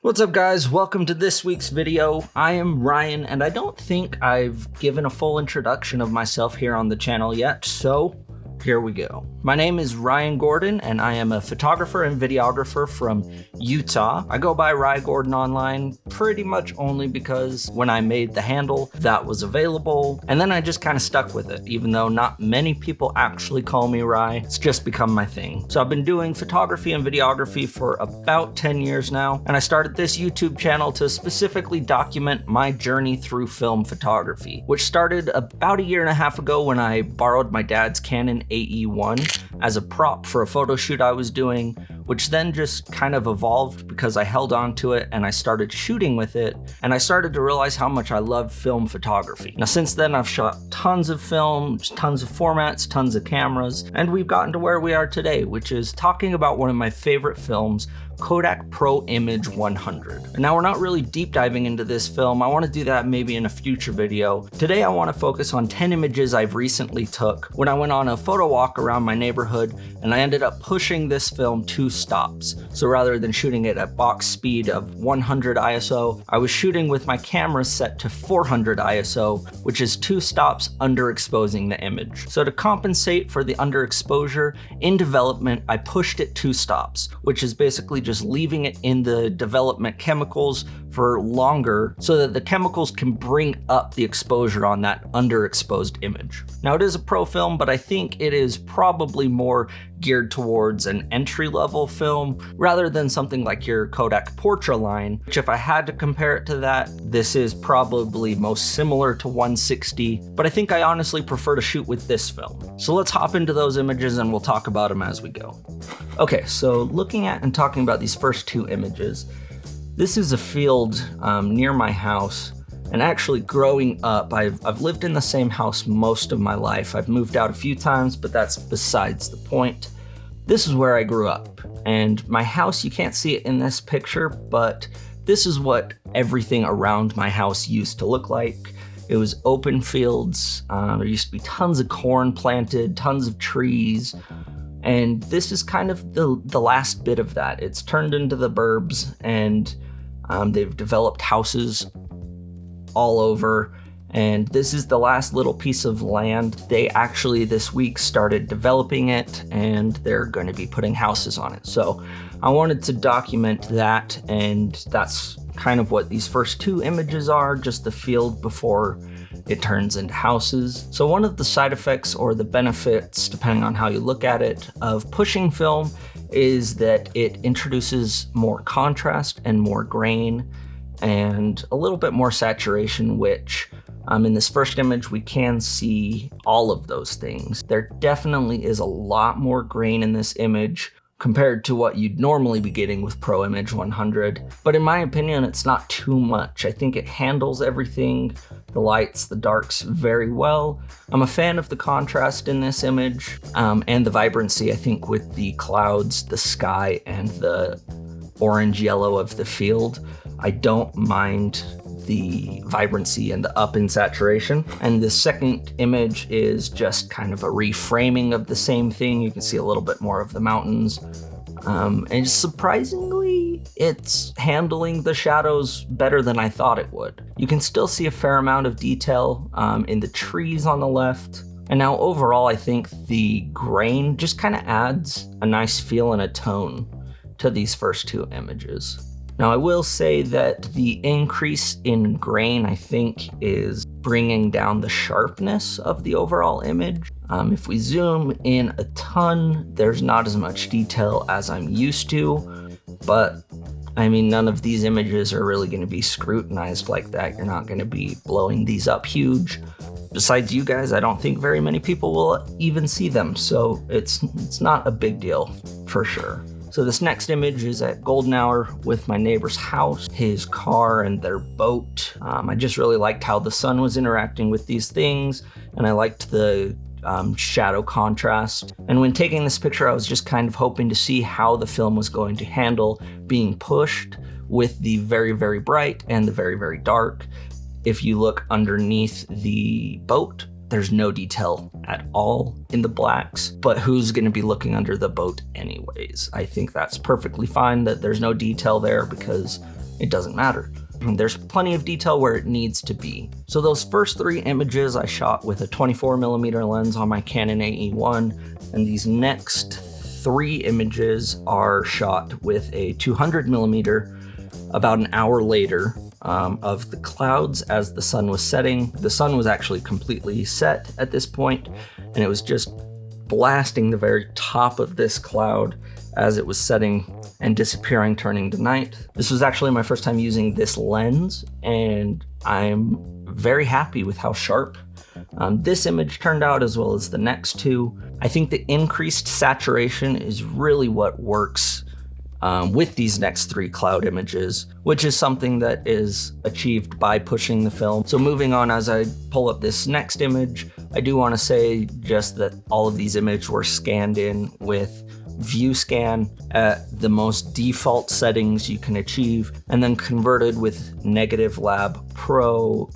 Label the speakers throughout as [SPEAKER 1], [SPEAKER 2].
[SPEAKER 1] What's up guys, welcome to this week's video. I am Ryan and I don't think I've given a full introduction of myself here on the channel yet, so here we go. My name is Ryan Gordon and I am a photographer and videographer from Utah. I go by Rye Gordon online pretty much only because when I made the handle that was available, and then I just kind of stuck with it. Even though not many people actually call me Rye, it's just become my thing. So I've been doing photography and videography for about 10 years now, and I started this YouTube channel to specifically document my journey through film photography, which started about a year and a half ago when I borrowed my dad's Canon AE1 as a prop for a photo shoot I was doing, which then just kind of evolved because I held on to it and I started shooting with it, and I started to realize how much I love film photography. Now since then I've shot tons of film, tons of formats, tons of cameras, and we've gotten to where we are today, which is talking about one of my favorite films, Kodak Pro Image 100. And now we're not really deep diving into this film. I want to do that maybe in a future video. Today I want to focus on 10 images I've recently took when I went on a photo walk around my neighborhood, and I ended up pushing this film 2 stops. So rather than shooting it at box speed of 100 ISO, I was shooting with my camera set to 400 ISO, which is 2 stops underexposing the image. So to compensate for the underexposure, in development I pushed it 2 stops, which is basically just leaving it in the development chemicals for longer so that the chemicals can bring up the exposure on that underexposed image. Now it is a pro film, but I think it is probably more geared towards an entry-level film rather than something like your Kodak Portra line, which if I had to compare it to that, this is probably most similar to 160, but I think I honestly prefer to shoot with this film. So let's hop into those images and we'll talk about them as we go. Okay, so looking at and talking about these first 2 images, this is a field near my house. And actually growing up, I've lived in the same house most of my life. I've moved out a few times, but that's besides the point. This is where I grew up. And my house, you can't see it in this picture, but this is what everything around my house used to look like. It was open fields. There used to be tons of corn planted, tons of trees. And this is kind of the last bit of that. It's turned into the burbs, and they've developed houses all over, and this is the last little piece of land. They actually this week started developing it, and they're going to be putting houses on it. So I wanted to document that, and that's kind of what these first 2 images are, just the field before it turns into houses. So one of the side effects, or the benefits, depending on how you look at it, of pushing film is that it introduces more contrast and more grain and a little bit more saturation, which in this first image we can see all of those things. There definitely is a lot more grain in this image compared to what you'd normally be getting with Pro Image 100. But in my opinion, it's not too much. I think it handles everything, the lights, the darks, very well. I'm a fan of the contrast in this image and the vibrancy, I think, with the clouds, the sky, and the orange yellow of the field. I don't mind the vibrancy and the up in saturation. And the second image is just kind of a reframing of the same thing. You can see a little bit more of the mountains. And surprisingly, it's handling the shadows better than I thought it would. You can still see a fair amount of detail in the trees on the left. And now overall, I think the grain just kind of adds a nice feel and a tone to these first 2 images. Now I will say that the increase in grain, I think, is bringing down the sharpness of the overall image. If we zoom in a ton, there's not as much detail as I'm used to, but I mean, none of these images are really going to be scrutinized like that. You're not going to be blowing these up huge. Besides you guys, I don't think very many people will even see them, so it's not a big deal for sure. So this next image is at golden hour with my neighbor's house, his car, and their boat. I just really liked how the sun was interacting with these things, and I liked the shadow contrast. And when taking this picture, I was just kind of hoping to see how the film was going to handle being pushed with the very, very bright and the very, very dark. If you look underneath the boat, there's no detail at all in the blacks, but who's going to be looking under the boat anyways? I think that's perfectly fine that there's no detail there because it doesn't matter. There's plenty of detail where it needs to be. So those first 3 images I shot with a 24mm lens on my Canon AE1, and these next 3 images are shot with a 200mm about an hour later, of the clouds as the sun was setting. The sun was actually completely set at this point, and it was just blasting the very top of this cloud as it was setting and disappearing, turning to night. This was actually my first time using this lens, and I'm very happy with how sharp this image turned out, as well as the next 2. I think the increased saturation is really what works with these next 3 cloud images, which is something that is achieved by pushing the film. So moving on, as I pull up this next image, I do want to say just that all of these images were scanned in with view scan at the most default settings you can achieve, and then converted with Negative Lab Pro,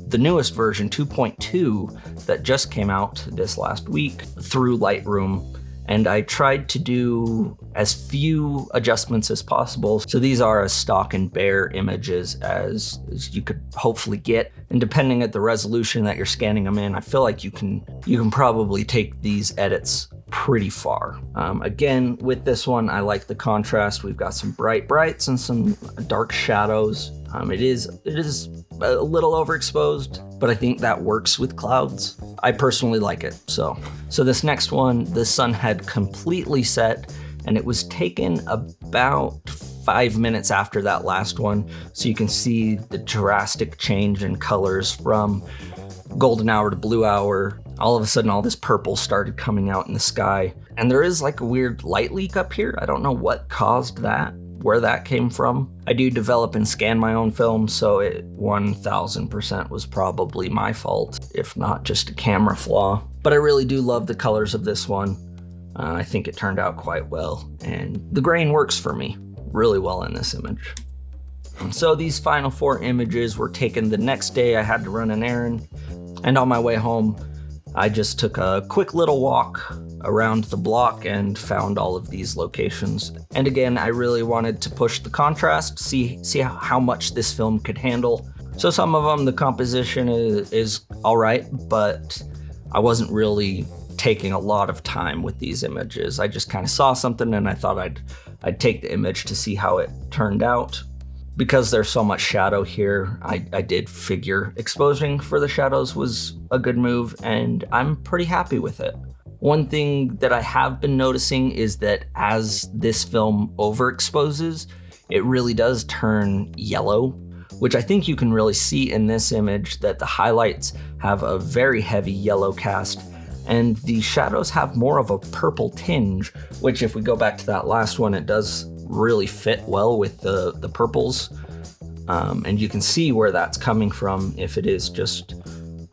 [SPEAKER 1] the newest version 2.2 that just came out this last week, through Lightroom. And I tried to do as few adjustments as possible. So these are as stock and bare images as you could hopefully get. And depending at the resolution that you're scanning them in, I feel like you can probably take these edits pretty far. Again, with this one, I like the contrast. We've got some bright brights and some dark shadows. It is a little overexposed, but I think that works with clouds. I personally like it. So this next one, the sun had completely set, and it was taken about 5 minutes after that last one. So you can see the drastic change in colors from golden hour to blue hour. All of a sudden, all this purple started coming out in the sky. And there is like a weird light leak up here. I don't know what caused that, where that came from. I do develop and scan my own film, so it 1000% was probably my fault, if not just a camera flaw. But I really do love the colors of this one. I think it turned out quite well, and the grain works for me really well in this image. So these final 4 images were taken the next day. I had to run an errand, and on my way home, I just took a quick little walk around the block and found all of these locations. And again, I really wanted to push the contrast, see how much this film could handle. So some of them, the composition is all right, but I wasn't really taking a lot of time with these images. I just kind of saw something and I thought I'd take the image to see how it turned out. Because there's so much shadow here, I did figure exposing for the shadows was a good move, and I'm pretty happy with it. One thing that I have been noticing is that as this film overexposes, it really does turn yellow, which I think you can really see in this image, that the highlights have a very heavy yellow cast, and the shadows have more of a purple tinge, which if we go back to that last one, it does really fit well with the purples, and you can see where that's coming from if it is just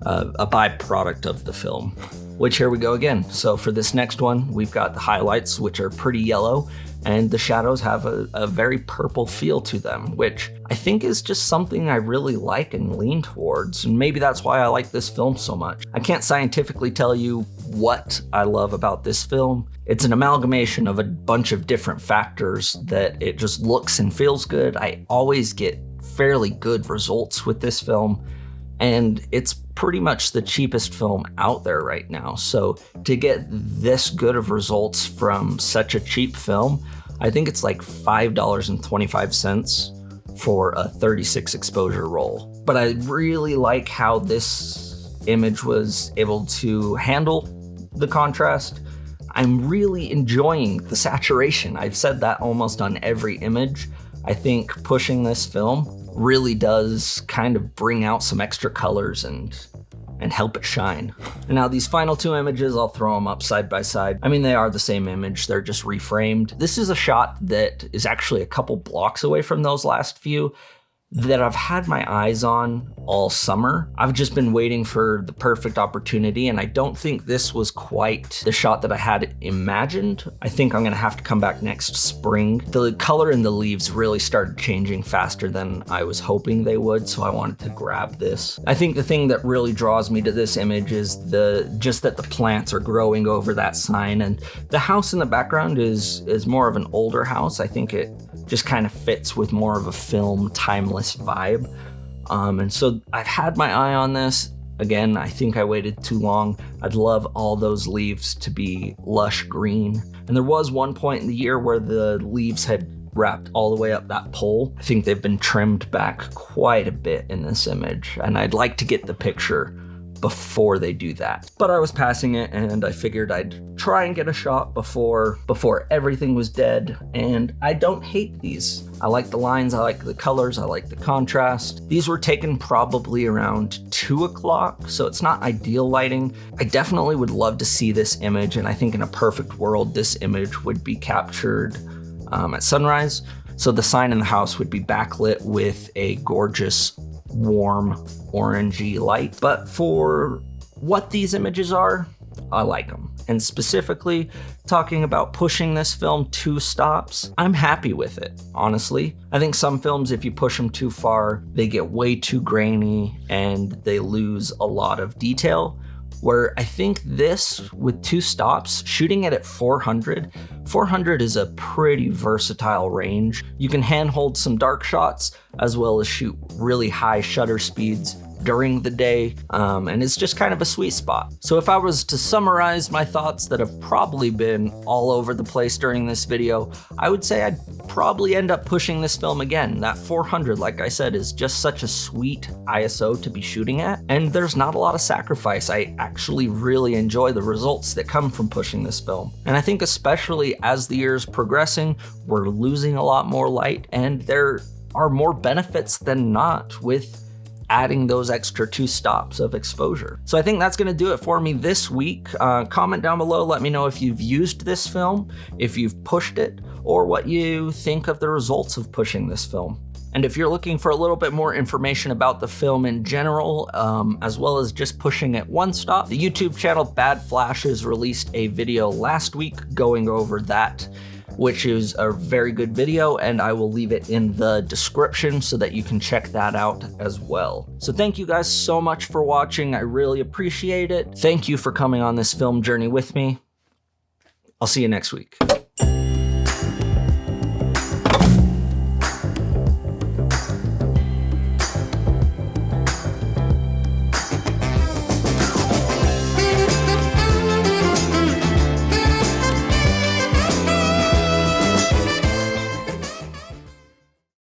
[SPEAKER 1] a byproduct of the film. Which, here we go again. So for this next one, we've got the highlights, which are pretty yellow, and the shadows have a very purple feel to them, which I think is just something I really like and lean towards, and maybe that's why I like this film so much. I can't scientifically tell you what I love about this film. It's an amalgamation of a bunch of different factors that it just looks and feels good. I always get fairly good results with this film, and it's pretty much the cheapest film out there right now. So to get this good of results from such a cheap film, I think it's like $5.25 for a 36 exposure roll. But I really like how this image was able to handle the contrast. I'm really enjoying the saturation. I've said that almost on every image. I think pushing this film really does kind of bring out some extra colors and help it shine. And now these final 2 images, I'll throw them up side by side. I mean, they are the same image, they're just reframed. This is a shot that is actually a couple blocks away from those last few that I've had my eyes on all summer. I've just been waiting for the perfect opportunity, and I don't think this was quite the shot that I had imagined. I think I'm gonna have to come back next spring. The color in the leaves really started changing faster than I was hoping they would, so I wanted to grab this. I think the thing that really draws me to this image is just that the plants are growing over that sign, and the house in the background is more of an older house. I think it just kind of fits with more of a film timeless vibe. And so I've had my eye on this. Again, I think I waited too long. I'd love all those leaves to be lush green. And there was one point in the year where the leaves had wrapped all the way up that pole. I think they've been trimmed back quite a bit in this image, and I'd like to get the picture before they do that. But I was passing it and I figured I'd try and get a shot before everything was dead, and I don't hate these. I like the lines, I like the colors, I like the contrast. These were taken probably around 2 o'clock, so it's not ideal lighting. I definitely would love to see this image, and I think in a perfect world, this image would be captured at sunrise. So the sign in the house would be backlit with a gorgeous, warm, orangey light. But for what these images are, I like them. And specifically, talking about pushing this film 2 stops, I'm happy with it, honestly. I think some films, if you push them too far, they get way too grainy and they lose a lot of detail. Where I think this, with 2 stops, shooting it at 400 is a pretty versatile range. You can handhold some dark shots, as well as shoot really high shutter speeds during the day, and it's just kind of a sweet spot. So if I was to summarize my thoughts that have probably been all over the place during this video, I would say I'd probably end up pushing this film again. That 400, like I said, is just such a sweet ISO to be shooting at, and there's not a lot of sacrifice. I actually really enjoy the results that come from pushing this film. And I think especially as the year's progressing, we're losing a lot more light, and there are more benefits than not with adding those extra 2 stops of exposure. So I think that's gonna do it for me this week. Comment down below, let me know if you've used this film, if you've pushed it, or what you think of the results of pushing this film. And if you're looking for a little bit more information about the film in general, as well as just pushing it 1 stop, the YouTube channel Bad Flashes released a video last week going over that, which is a very good video, and I will leave it in the description so that you can check that out as well. So thank you guys so much for watching. I really appreciate it. Thank you for coming on this film journey with me. I'll see you next week.